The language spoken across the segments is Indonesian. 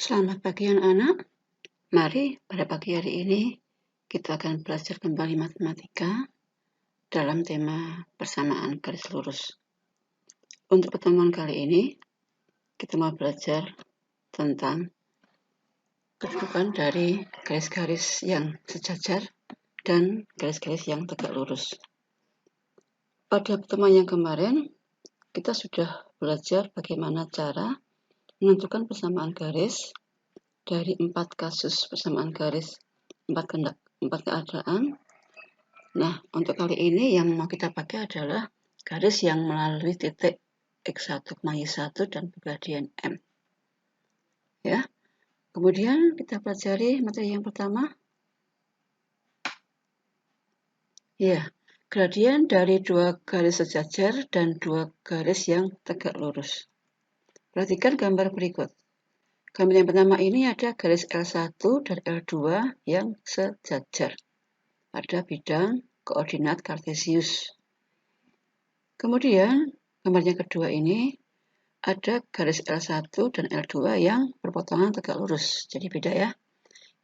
Selamat pagi anak-anak. Mari pada pagi hari ini kita akan belajar kembali matematika dalam tema persamaan garis lurus. Untuk pertemuan kali ini kita mau belajar tentang kedudukan dari garis-garis yang sejajar dan garis-garis yang tegak lurus. Pada pertemuan yang kemarin kita sudah belajar bagaimana cara menentukan persamaan garis dari 4 kasus persamaan garis, 4 keadaan. Nah, untuk kali ini yang mau kita pakai adalah garis yang melalui titik X1, Y1 dan pembadian M. Ya. Kemudian kita pelajari materi yang pertama. Ya, gradien dari 2 garis sejajar dan 2 garis yang tegak lurus. Perhatikan gambar berikut. Gambar yang pertama ini ada garis L1 dan L2 yang sejajar pada bidang koordinat kartesius. Kemudian, gambar yang kedua ini ada garis L1 dan L2 yang berpotongan tegak lurus. Jadi beda ya.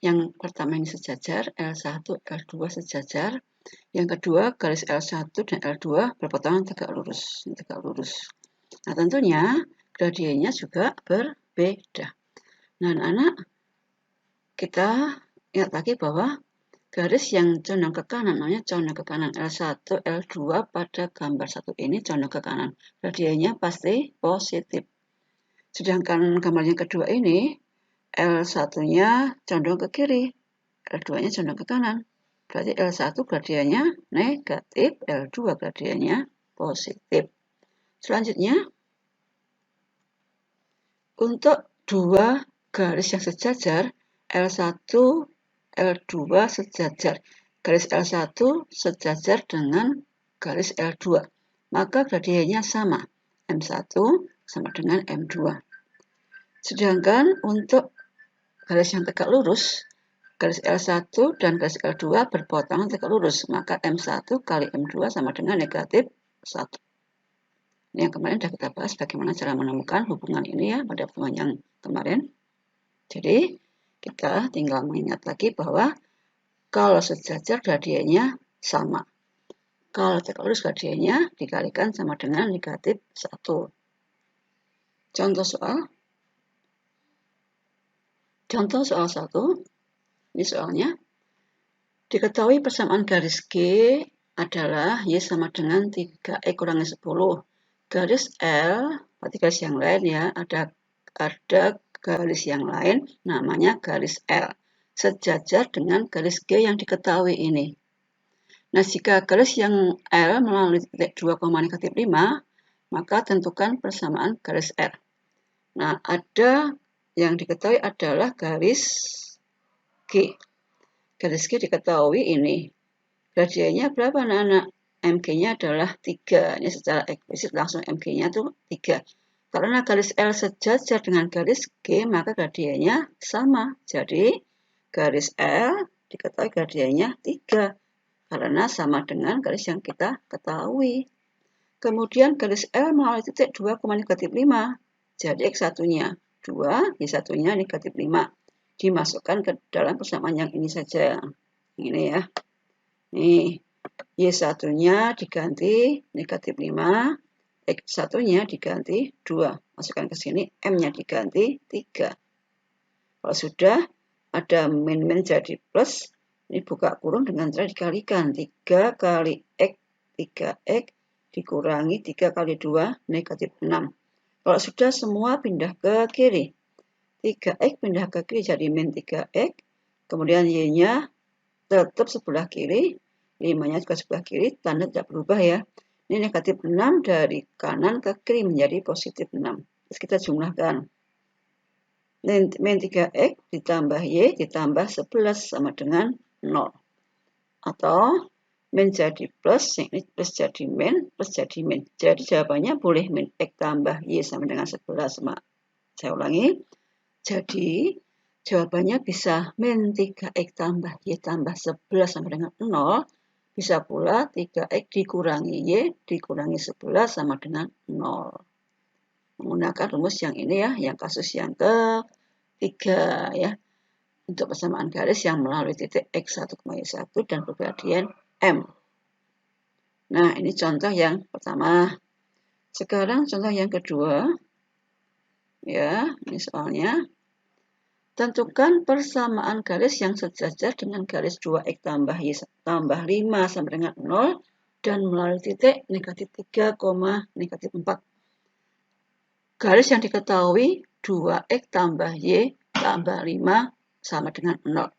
Yang pertama ini sejajar, L1, L2 sejajar. Yang kedua garis L1 dan L2 berpotongan tegak lurus. Nah, tentunya gradiennya juga berbeda. Nah, anak-anak, kita ingat lagi bahwa garis yang condong ke kanan namanya condong ke kanan. L1, L2 pada gambar satu ini condong ke kanan. Gradiennya pasti positif. Sedangkan gambar yang kedua ini, L1-nya condong ke kiri, L2-nya condong ke kanan. Berarti L1 gradiennya negatif, L2 gradiennya positif. Selanjutnya, untuk 2 garis yang sejajar, L1, L2 sejajar. Garis L1 sejajar dengan garis L2. Maka gradiennya sama. M1 sama dengan M2. Sedangkan untuk garis yang tegak lurus, garis L1 dan garis L2 berpotongan tegak lurus. Maka M1 kali M2 sama dengan negatif 1. Ini yang kemarin sudah kita bahas bagaimana cara menemukan hubungan ini ya pada pertemuan yang kemarin. Jadi kita tinggal mengingat lagi bahwa kalau sejajar gradiennya sama. Kalau tegak lurus gradiennya dikalikan sama dengan negatif 1. Contoh soal 1. Ini soalnya. Diketahui persamaan garis G adalah Y sama dengan 3X kurangi 10. Garis L, berarti garis yang lain ya, ada garis yang lain namanya garis L. Sejajar dengan garis G yang diketahui ini. Nah, jika garis yang L melalui titik 2, negatif 5, maka tentukan persamaan garis L. Nah, ada yang diketahui adalah garis G. Garis G diketahui ini. Gradiennya berapa anak-anak? MG-nya adalah 3. Ini secara eksplisit langsung MG-nya itu 3. Karena garis L sejajar dengan garis G, maka gradiennya sama. Jadi, garis L diketahui gradiennya 3. Karena sama dengan garis yang kita ketahui. Kemudian garis L melalui titik 2, negatif 5. Jadi X1-nya 2, Y1-nya negatif 5. Dimasukkan ke dalam persamaan yang ini saja. Ini ya. Nih, Y1-nya diganti negatif 5, X1-nya diganti 2. Masukkan ke sini, M-nya diganti 3. Kalau sudah ada min-min jadi plus, ini buka kurung dengan cara dikalikan. 3 kali X, 3X dikurangi 3 kali 2, negatif 6. Kalau sudah semua pindah ke kiri. 3X pindah ke kiri jadi min 3X. Kemudian Y-nya tetap sebelah kiri. 5-nya juga sebelah kiri. Tanda tidak berubah ya. Ini negatif 6 dari kanan ke kiri menjadi positif 6. Terus kita jumlahkan. Min 3X ditambah Y ditambah 11 sama dengan 0. Atau min jadi plus, ini plus jadi min, plus jadi min. Jadi jawabannya boleh min X tambah Y sama dengan 11. Saya ulangi. Jadi jawabannya bisa min 3X tambah Y tambah 11 sama dengan 0. Bisa pula 3X dikurangi Y dikurangi 11 sama dengan 0. Menggunakan rumus yang ini ya, yang kasus yang 3 ya. Untuk persamaan garis yang melalui titik X1, Y1 dan pergradian M. Nah, ini contoh yang pertama. Sekarang contoh yang kedua. Ya, ini soalnya. Tentukan persamaan garis yang sejajar dengan garis 2X tambah Y tambah 5 sama dengan 0 dan melalui titik negatif 3, negatif 4. Garis yang diketahui 2X tambah Y tambah 5 sama dengan 0.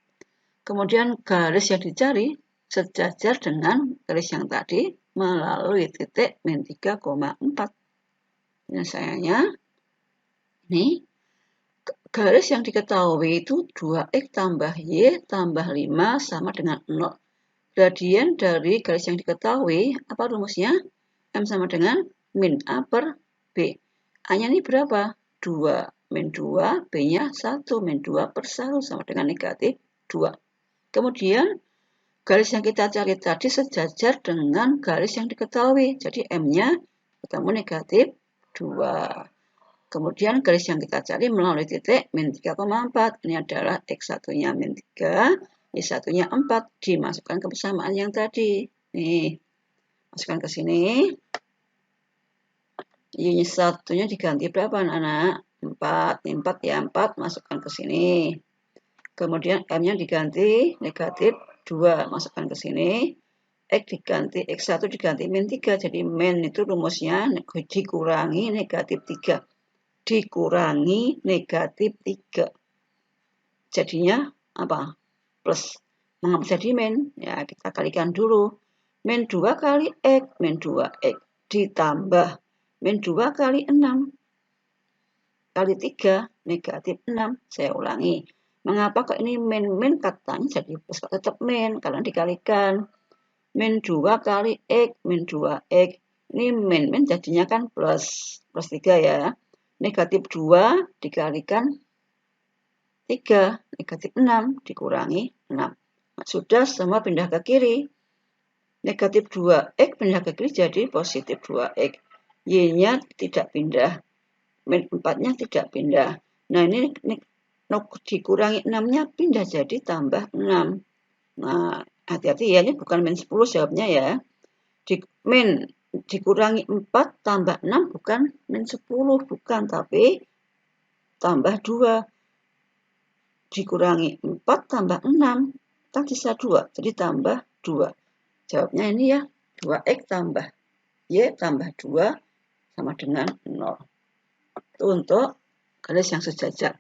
Kemudian garis yang dicari sejajar dengan garis yang tadi melalui titik min 3,4. Penyelesaiannya, ini garis yang diketahui itu 2X tambah Y tambah 5 sama dengan 0. Gradien dari garis yang diketahui, apa rumusnya? M sama dengan min A per B. A-nya ini berapa? 2 min 2, B-nya 1 min 2 per 1 sama dengan negatif 2. Kemudian, garis yang kita cari tadi sejajar dengan garis yang diketahui. Jadi M-nya ketemu negatif 2. Kemudian garis yang kita cari melalui titik min 3,4. Ini adalah X1-nya min 3, Y1-nya 4. Dimasukkan ke persamaan yang tadi. Nih, masukkan ke sini. Y1-nya diganti berapa anak-anak? 4. Ini 4 ya, 4. Masukkan ke sini. Kemudian M-nya diganti negatif 2, masukkan ke sini. X1 diganti min 3, jadi min itu rumusnya dikurangi negatif 3. Dikurangi negatif 3. Jadinya apa? Plus. Mengapa jadi min? Ya, kita kalikan dulu. Min 2 kali X, min 2X. Ditambah min 2 kali 6. Kali 3, negatif 6. Saya ulangi. Mengapa kok ini min katanya jadi plus, kok tetap min? Karena dikalikan. Min 2 kali X, min 2X. Ini min jadinya kan plus 3 ya. Negatif 2 dikalikan 3, negatif 6 dikurangi 6. Nah, sudah semua pindah ke kiri. Negatif 2X pindah ke kiri jadi positif 2X. Y-nya tidak pindah. Min 4-nya tidak pindah. Nah, ini dikurangi 6-nya pindah jadi tambah 6. Nah, hati-hati ya, ini bukan min 10 jawabnya ya. Min dikurangi 4 tambah 6 bukan min 10, bukan, tapi tambah 2. Dikurangi 4 tambah 6, kan sisa 2, jadi tambah 2. Jawabnya ini ya, 2X tambah Y tambah 2 sama dengan 0. Itu untuk garis yang sejajar.